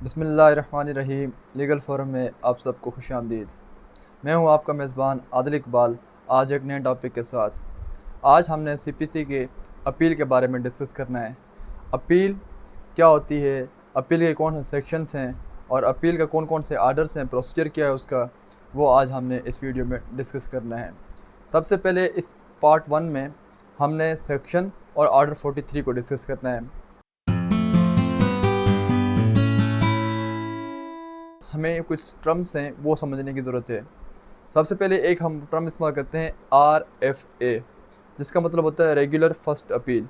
बिस्मिल्लाहिर्रहमानिर्रहीम। Legal forum में आप सबको खुशामदीद। मैं हूं आपका मेज़बान आदिल इकबाल, आज एक नए टॉपिक के साथ। आज हमने सीपीसी के अपील के बारे में डिस्कस करना है। अपील क्या होती है, अपील के कौन से सेक्शंस हैं और अपील का कौन कौन से आर्डर्स हैं, प्रोसीजर क्या है उसका, वो आज हमने इस वीडियो में डिस्कस करना है। सबसे पहले इस पार्ट 1 में हमने सेक्शन और आर्डर 43 को डिस्कस करना है। हमें कुछ टर्म्स हैं वो समझने की ज़रूरत है। सबसे पहले एक हम टर्म इस्तेमाल करते हैं RFA, जिसका मतलब होता है रेगुलर फर्स्ट अपील,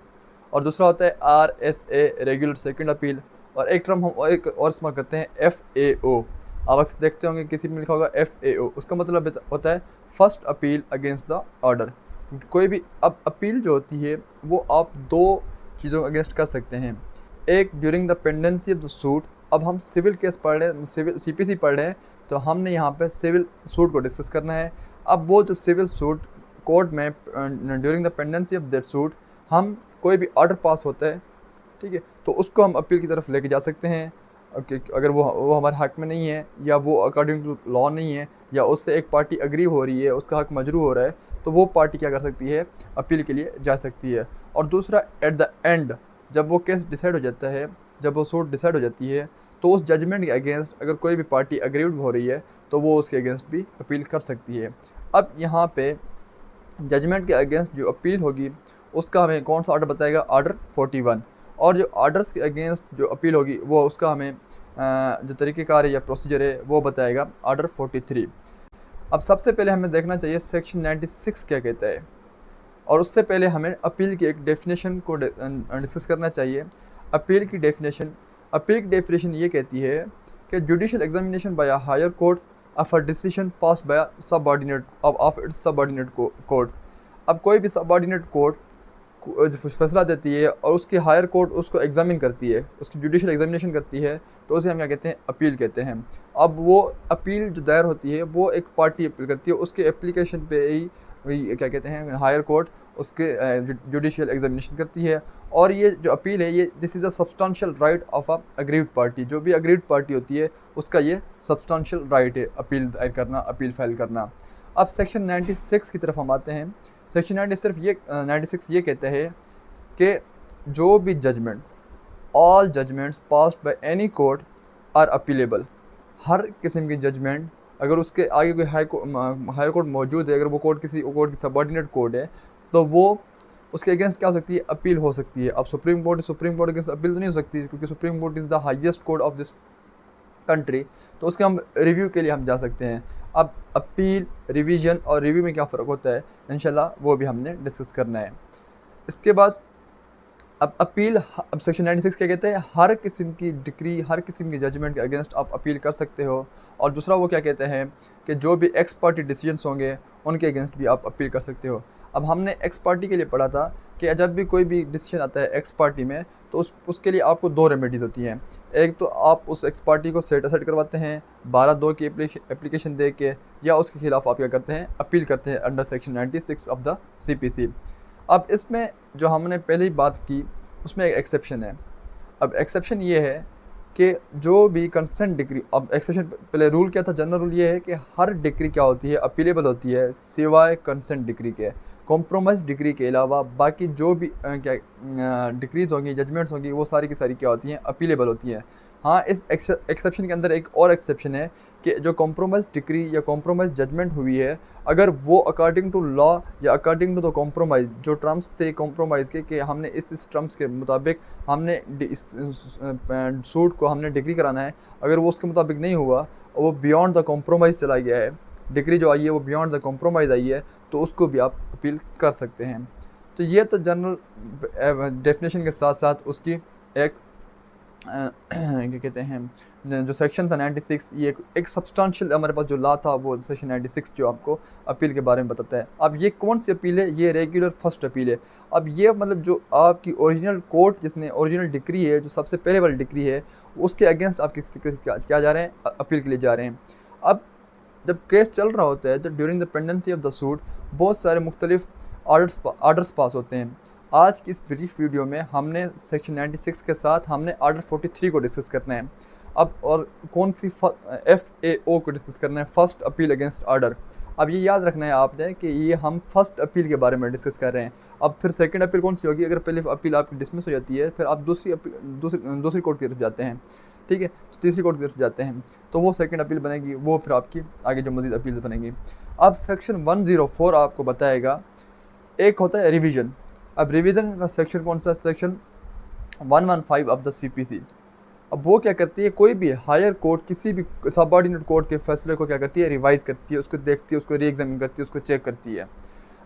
और दूसरा होता है RSA रेगुलर सेकंड अपील, और एक टर्म हम एक और इस्तेमाल करते हैं FAO। आप अक्सर देखते होंगे किसी में लिखा होगा FAO, उसका मतलब होता है first appeal against the order. कोई भी अब अपील जो होती है वो आप दो चीज़ों अगेंस्ट कर सकते हैं। एक during the pendency of the suit. अब हम सिविल केस पढ़ रहे हैं, सिविल CPC पढ़ रहे हैं, तो हमने यहाँ पे सिविल सूट को डिस्कस करना है। अब वो जब सिविल सूट कोर्ट में during the pendency of that suit हम कोई भी ऑर्डर पास होता है, ठीक है, तो उसको हम अपील की तरफ लेके जा सकते हैं। अगर वो हमारे हक में नहीं है, या वो अकॉर्डिंग टू लॉ नहीं है, या उससे एक पार्टी अग्री हो रही है, उसका हक मजरू हो रहा है, तो वो पार्टी क्या कर सकती है, अपील के लिए जा सकती है। और दूसरा, एट द एंड जब वो केस डिसाइड हो जाता है, जब वो सूट डिसाइड हो जाती है, तो उस जजमेंट के अगेंस्ट अगर कोई भी पार्टी अग्रीड हो रही है तो वो उसके अगेंस्ट भी अपील कर सकती है। अब यहाँ पे जजमेंट के अगेंस्ट जो अपील होगी उसका हमें कौन सा ऑर्डर बताएगा, ऑर्डर 41। और जो ऑर्डर्स के अगेंस्ट जो अपील होगी वो उसका हमें जो तरीक़ेकार है या प्रोसीजर है वो बताएगा ऑर्डर 43। अब सबसे पहले हमें देखना चाहिए सेक्शन 96 क्या कहता है, और उससे पहले हमें अपील की एक डेफिनेशन को डिस्कस करना चाहिए। अपील की डेफिनेशन ये कहती है कि judicial examination by a higher court of a decision passed by subordinate of its subordinate court. अब कोई भी सबऑर्डिनेट कोर्ट फैसला देती है और उसकी हायर कोर्ट उसको एग्जामिन करती है, उसकी जुडिशियल एग्जामिनेशन करती है, तो उसे हम क्या कहते हैं, अपील कहते हैं। अब वो अपील जो दायर होती है वो एक पार्टी अपील करती है, उसके एप्लीकेशन पे ही वही क्या कहते हैं, हायर कोर्ट उसके जुडिशियल एग्जामिनेशन करती है। और ये जो अपील है, ये this is a substantial right of a agreed party. जो भी अग्रीड पार्टी होती है उसका ये सब्सटेंशियल राइट है अपील दायर करना, अपील फाइल करना। अब सेक्शन 96 की तरफ हम आते हैं। सेक्शन 96 ये कहता है कि जो भी judgement, all judgements passed by any court are appealable. हर किस्म की जजमेंट अगर उसके आगे कोई हायर कोर्ट मौजूद है, अगर वो कोर्ट किसी कोर्ट की सबऑर्डिनेट कोर्ट है, तो वो उसके अगेंस्ट क्या हो सकती है, अपील हो सकती है। अब सुप्रीम कोर्ट अगेंस्ट अपील तो नहीं हो सकती, क्योंकि supreme court is the highest court of this country, तो उसके हम रिव्यू के लिए हम जा सकते हैं। अब अपील, रिवीजन और रिव्यू में क्या फ़र्क होता है, इंशाल्लाह वो भी हमने डिस्कस करना है। इसके बाद अब अपील, अब सेक्शन 96 क्या कहते हैं, हर किस्म की डिक्री, हर किस्म की जजमेंट के अगेंस्ट आप अपील कर सकते हो। और दूसरा वो क्या कहते हैं कि जो भी एक्स पार्टी डिसीजंस होंगे उनके अगेंस्ट भी आप अपील कर सकते हो। अब हमने एक्स पार्टी के लिए पढ़ा था कि जब भी कोई भी डिसीजन आता है एक्स पार्टी में, तो उसके लिए आपको दो रेमेडीज़ होती हैं। एक तो आप उस एक्स पार्टी को सेट असाइड करवाते हैं 12(2) की एप्लीकेशन दे के, या उसके खिलाफ आप क्या करते हैं, अपील करते हैं under section 96 of the CPC। अब इसमें जो हमने पहले ही बात की उसमें एक एक्सेप्शन है। अब एक्सेप्शन ये है कि जो भी कंसेंट डिक्री, अब एक्सेप्शन पहले रूल क्या था, जनरल रूल ये है कि हर डिक्री क्या होती है, अपीलेबल होती है, सिवाय कंसेंट डिक्री के। कॉम्प्रोमाइज़ डिक्री के अलावा बाकी जो भी डिक्रीज़ होंगी, जजमेंट्स होंगी, वो सारी की सारी क्या होती हैं, अपीलेबल होती हैं। हाँ, इस एक्सेप्शन के अंदर एक और एक्सेप्शन है कि जो कॉम्प्रोमाइज़ डिक्री या कॉम्प्रोमाइज़ जजमेंट हुई है, अगर वो अकॉर्डिंग टू लॉ या अकॉर्डिंग टू द कॉम्प्रोमाइज़, जो टर्म्स थे कॉम्प्रोमाइज़ के, कि हमने इस टर्म्स के मुताबिक हमने इस सूट को हमने डिग्री कराना है, अगर वो उसके मुताबिक नहीं हुआ और वो बियॉन्ड द कॉम्प्रोमाइज़ चला गया है, डिग्री जो आई है वो बियॉन्ड द कॉम्प्रोमाइज़ आई है, तो उसको भी आप अपील कर सकते हैं। तो ये तो जनरल डेफिनेशन के साथ साथ उसकी एक क्या कहते हैं, जो सेक्शन था 96, ये एक सब्सटेंशियल हमारे पास जो लॉ था वो सेक्शन 96 जो आपको अपील के बारे में बताता है। अब ये कौन सी अपील है, ये रेगुलर फर्स्ट अपील है। अब ये मतलब जो आपकी ओरिजिनल कोर्ट, जिसने ओरिजिनल डिक्री है, जो सबसे पहले वाली डिक्री है, उसके अगेंस्ट आप क्या जा रहे हैं, अपील के लिए जा रहे हैं। अब जब केस चल रहा होता है तो during the pendency of the suit बहुत सारे मुख्तलिफ ऑर्डर्स पास होते हैं। आज की इस ब्रीफ वीडियो में हमने सेक्शन 96 के साथ हमने ऑर्डर 43 को डिस्कस करना है। अब और कौन सी FAO को डिस्कस करना है, फर्स्ट अपील अगेंस्ट ऑर्डर। अब ये याद रखना है आपने कि ये हम फर्स्ट अपील के बारे में डिस्कस कर रहे हैं। अब फिर सेकंड अपील कौन सी होगी, अगर पहले अपील आपकी डिसमिस हो जाती है फिर आप दूसरी कोर्ट की तरफ जाते हैं, ठीक है, तो तीसरी कोर्ट की तरफ जाते हैं, तो वो सेकंड अपील बनेगी, वो फिर आपकी आगे जो मजीद अपील बनेगी। अब सेक्शन 104 आपको बताएगा, एक होता है रिवीजन। अब रिवीजन का सेक्शन कौन सा, सेक्शन 115 ऑफ द CPC। अब वो क्या करती है, कोई भी हायर कोर्ट किसी भी सबऑर्डिनेट कोर्ट के फैसले को क्या करती है, रिवाइज करती है, उसको देखती है, उसको री एग्जामिन करती है, उसको चेक करती है।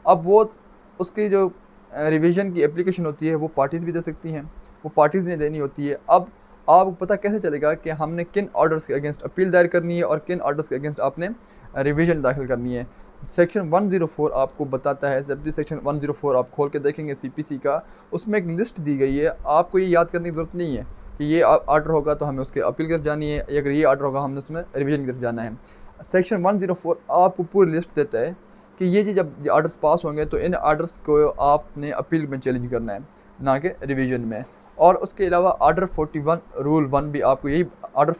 अब वो उसकी जो रिवीजन की एप्लीकेशन होती है वो पार्टीज़ भी दे सकती हैं, वो पार्टीज़ ने देनी होती है। अब आपको पता कैसे चलेगा कि हमने किन ऑर्डर्स के अगेंस्ट अपील दायर करनी है और किन ऑर्डर्स के अगेंस्ट आपने रिवीजन दाखिल करनी है। सेक्शन 104 आपको बताता है, जब भी सेक्शन 104 आप खोल के देखेंगे CPC का, उसमें एक लिस्ट दी गई है। आपको ये याद करने की ज़रूरत नहीं है कि ये ऑर्डर होगा तो हमें उसके अपील की तरफ जानी है, अगर ये ऑर्डर होगा हमने उसमें रिवीजन की तरफ जाना है। सेक्शन 104 आपको पूरी लिस्ट देता है कि ये जी जब ऑर्डर्स पास होंगे तो इन ऑर्डर्स को आपने अपील में चैलेंज करना है, ना कि रिवीजन में। और उसके अलावा ऑर्डर 41 रूल 1 भी आपको यही, ऑर्डर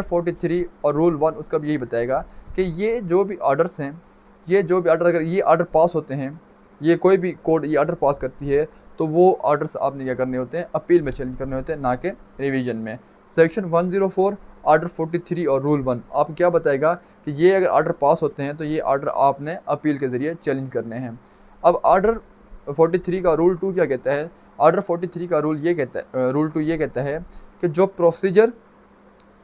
43 और रूल 1 उसका भी यही बताएगा कि ये जो भी ऑर्डर्स हैं, ये जो भी ऑर्डर, अगर ये ऑर्डर पास होते हैं, ये कोई भी कोर्ट ये ऑर्डर पास करती है, तो वो ऑर्डर्स आपने क्या करने होते हैं, अपील में चैलेंज करने होते हैं, ना कि रिवीजन में। सेक्शन 104, ऑर्डर 43 और रूल 1 आपको क्या बताएगा कि ये अगर ऑर्डर पास होते हैं तो ये ऑर्डर आपने अपील के ज़रिए चैलेंज करने हैं। अब ऑर्डर 43 का रूल 2 क्या कहता है, ऑर्डर 43 का रूल 2 ये कहता है कि जो प्रोसीजर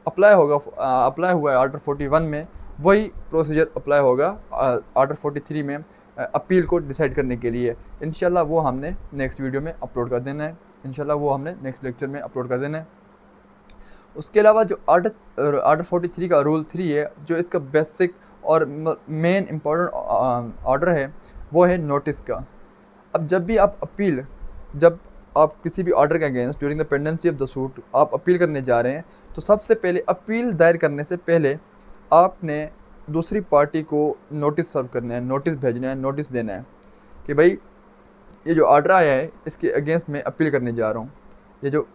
अप्लाई हुआ है ऑर्डर 41 में, वही प्रोसीजर अप्लाई होगा ऑर्डर 43 में अपील को डिसाइड करने के लिए। इंशाल्लाह वो हमने नेक्स्ट वीडियो में अपलोड कर देना है, इंशाल्लाह वो हमने नेक्स्ट लेक्चर में अपलोड कर देना है। उसके अलावा जो ऑर्डर 43 का रूल 3 है, जो इसका बेसिक और मेन इम्पोर्टेंट ऑर्डर है, वो है नोटिस का। अब जब आप किसी भी ऑर्डर के against during the pendency of the suit आप अपील करने जा रहे हैं, तो सबसे पहले अपील दायर करने से पहले आपने दूसरी पार्टी को नोटिस सर्व करना है, नोटिस भेजना है, नोटिस देना है कि भाई ये जो ऑर्डर आया है इसके अगेंस्ट में अपील करने जा रहा हूँ, ये जो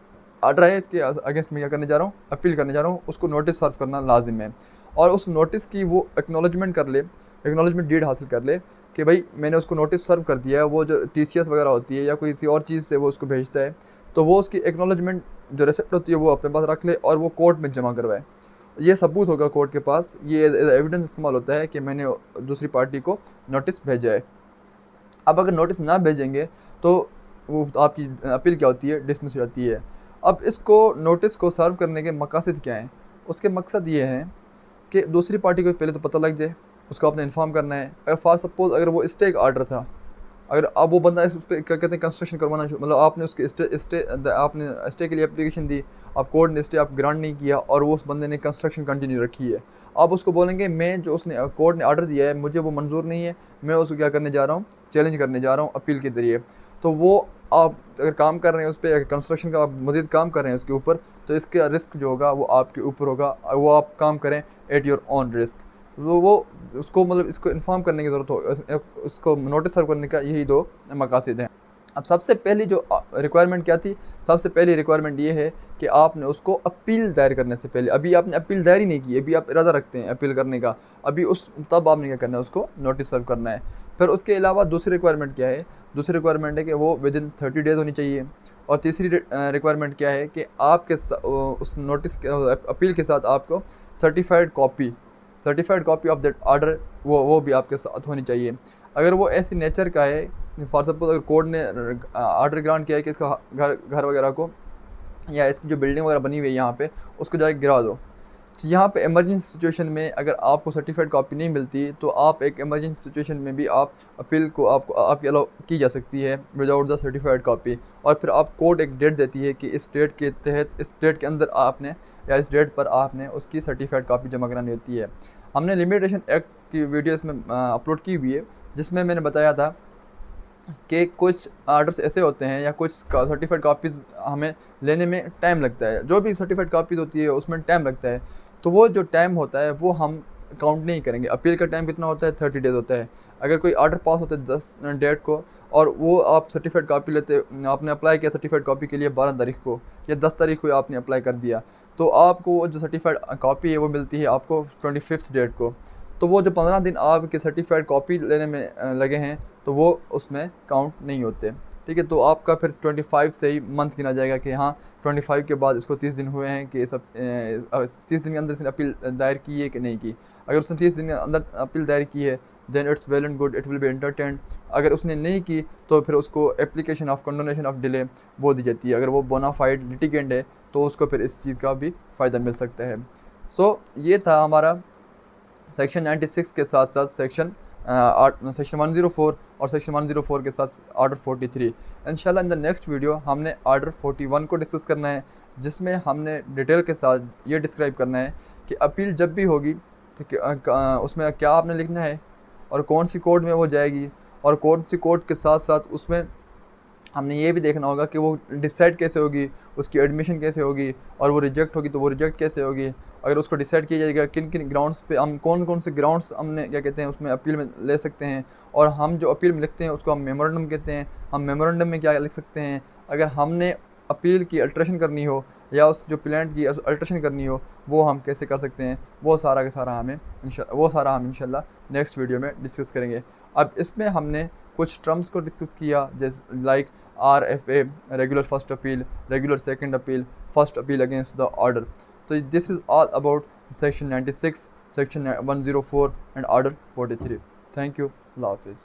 ऑर्डर है इसके अगेंस्ट में क्या करने जा रहा हूँ, अपील करने जा रहा हूँ, उसको नोटिस सर्व करना लाजिम है। और उस नोटिस की वो एक्नॉलेजमेंट कर ले, एक्नॉलेजमेंट डीड हासिल कर ले कि भाई मैंने उसको नोटिस सर्व कर दिया है। वो जो TCS वगैरह होती है या कोई किसी और चीज़ से वो उसको भेजता है, तो वो उसकी एक्नॉलेजमेंट जो रिसिप्ट होती है वो अपने पास रख ले और वो कोर्ट में जमा करवाए। ये सबूत होगा कोर्ट के पास, ये एविडेंस इस्तेमाल होता है कि मैंने दूसरी पार्टी को नोटिस भेजा है। अब अगर नोटिस ना भेजेंगे तो वो आपकी अपील क्या होती है, डिसमिस हो जाती है। अब इसको नोटिस को सर्व करने के मकासद क्या हैं, उसके मकसद ये हैं कि दूसरी पार्टी को पहले तो पता लग जाए, उसको आपने इन्फॉर्म करना है। अगर फॉर सपोज अगर वो स्टे का ऑर्डर था, अगर अब वो बंदा उस पर क्या कहते हैं कंस्ट्रक्शन करवाना, मतलब आपने उसके आपने स्टे के लिए एप्लीकेशन दी, आप कोर्ट ने स्टे आप ग्रांट नहीं किया और वो उस बंदे ने कंस्ट्रक्शन कंटिन्यू रखी है, आप उसको बोलेंगे मैं जो उसने कोर्ट ने ऑर्डर दिया है मुझे वो मंजूर नहीं है, मैं उसको क्या करने जा रहा हूँ, चैलेंज करने जा रहा हूँ अपील के ज़रिए। तो वो आप अगर काम कर रहे हैं उस पर, अगर कंस्ट्रक्शन का आप मज़ीद काम कर रहे हैं उसके ऊपर, तो इसका रिस्क जो होगा वो आपके ऊपर होगा, वो आप काम करें एट योर ऑन रिस्क। तो वो उसको मतलब इसको इन्फॉर्म करने की ज़रूरत हो, उसको नोटिस सर्व करने का यही दो मकासद हैं। अब सबसे पहली जो रिक्वायरमेंट क्या थी, सबसे पहली रिक्वायरमेंट ये है कि आपने उसको अपील दायर करने से पहले, अभी आपने अपील दायर ही नहीं की, अभी आप इरादा रखते हैं अपील करने का, अभी तब आपने क्या करना है, उसको नोटिस सर्व करना है। फिर उसके अलावा दूसरी रिक्वायरमेंट क्या है, दूसरी रिक्वायरमेंट है कि वो विदिन 30 डेज़ होनी चाहिए। और तीसरी रिक्वायरमेंट क्या है कि आपके उस नोटिस के अपील के साथ आपको certified copy of that order वो भी आपके साथ होनी चाहिए। अगर वो ऐसी नेचर का है, फॉर सपोज अगर कोर्ट ने ऑर्डर ग्रांट किया है कि इसका घर वगैरह को या इसकी जो बिल्डिंग वगैरह बनी हुई है यहाँ पे उसको जाके गिरा दो, तो यहाँ पे इमरजेंसी सिचुएशन में अगर आपको सर्टिफाइड कॉपी नहीं मिलती तो आप एक इमरजेंसी सिचुएशन में भी आप अपील को आपकी अलाउ की जा सकती है विदाउट द सर्टिफाइड कॉपी। और फिर आप कोर्ट एक डेट देती है कि इस डेट के तहत, इस डेट के अंदर आपने या इस डेट पर आपने उसकी सर्टिफाइड कॉपी जमा करानी होती है। हमने लिमिटेशन एक्ट की वीडियो इसमें अपलोड की हुई है, जिसमें मैंने बताया था कि कुछ ऑर्डर्स ऐसे होते हैं या कुछ सर्टिफाइड कॉपीज़ हमें लेने में टाइम लगता है, जो भी सर्टिफाइड कॉपीज़ होती है उसमें टाइम लगता है, तो वो जो टाइम होता है वो हम काउंट नहीं करेंगे। अपील का टाइम कितना होता है, 30 डेज़ होता है। अगर कोई ऑर्डर पास होता है 10 डेट को और वो आप सर्टिफाइड कॉपी लेते, आपने अप्लाई किया सर्टिफाइड कॉपी के लिए 12 तारीख को या 10 तारीख को आपने अप्लाई कर दिया, तो आपको वो जो सर्टिफाइड कॉपी है वो मिलती है आपको 25th डेट को। तो वो जो 15 दिन आपके सर्टिफाइड कॉपी लेने में लगे हैं तो वो उसमें काउंट नहीं होते। ठीक है, तो आपका फिर 25 से ही मंथ गिना जाएगा कि हाँ 25 के बाद इसको 30 दिन हुए हैं कि सब 30 दिन के अंदर इसने अपील दायर की है कि नहीं की। अगर उसने 30 दिन के अंदर अपील दायर की है then it's well and good, it will be entertained. अगर उसने नहीं की तो फिर उसको application of condonation of delay वो दी जाती है। अगर वो बोनाफाइड लिटिगेंट है तो उसको फिर इस चीज़ का भी फ़ायदा मिल सकता है। सो ये था हमारा सेक्शन 96 के साथ साथ सेक्शन 104 और सेक्शन 104 के साथ ऑर्डर 43। इंशाल्लाह इन द नेक्स्ट वीडियो हमने ऑर्डर 41 को डिस्कस करना है, जिसमें हमने डिटेल के साथ ये डिस्क्राइब करना है कि अपील जब भी होगी तो उसमें क्या आपने लिखना है और कौन सी कोर्ट में वो जाएगी, और कौन सी कोर्ट के साथ साथ उसमें हमने ये भी देखना होगा कि वो डिसाइड कैसे होगी, उसकी एडमिशन कैसे होगी, और वो रिजेक्ट होगी तो वो रिजेक्ट कैसे होगी। अगर उसको डिसाइड किया जाएगा किन किन ग्राउंड्स पे, हम कौन कौन से ग्राउंड्स हमने क्या कहते हैं उसमें अपील में ले सकते हैं, और हम जो अपील में लिखते हैं उसको हम मेमोरेंडम कहते हैं। हम मेमोरेंडम में क्या लिख सकते हैं, अगर हमने अपील की अल्ट्रेशन करनी हो या उस जो प्लांट की अल्ट्रेशन करनी हो वो हम कैसे कर सकते हैं, वो सारा का सारा हम इंशाल्लाह नेक्स्ट वीडियो में डिस्कस करेंगे। अब इसमें हमने कुछ टर्म्स को डिस्कस किया, जैसे like RFA, regular first appeal, regular second appeal, first appeal against the order. So this is all about section 96, section 104 and order 43. Thank you. Allah Hafiz.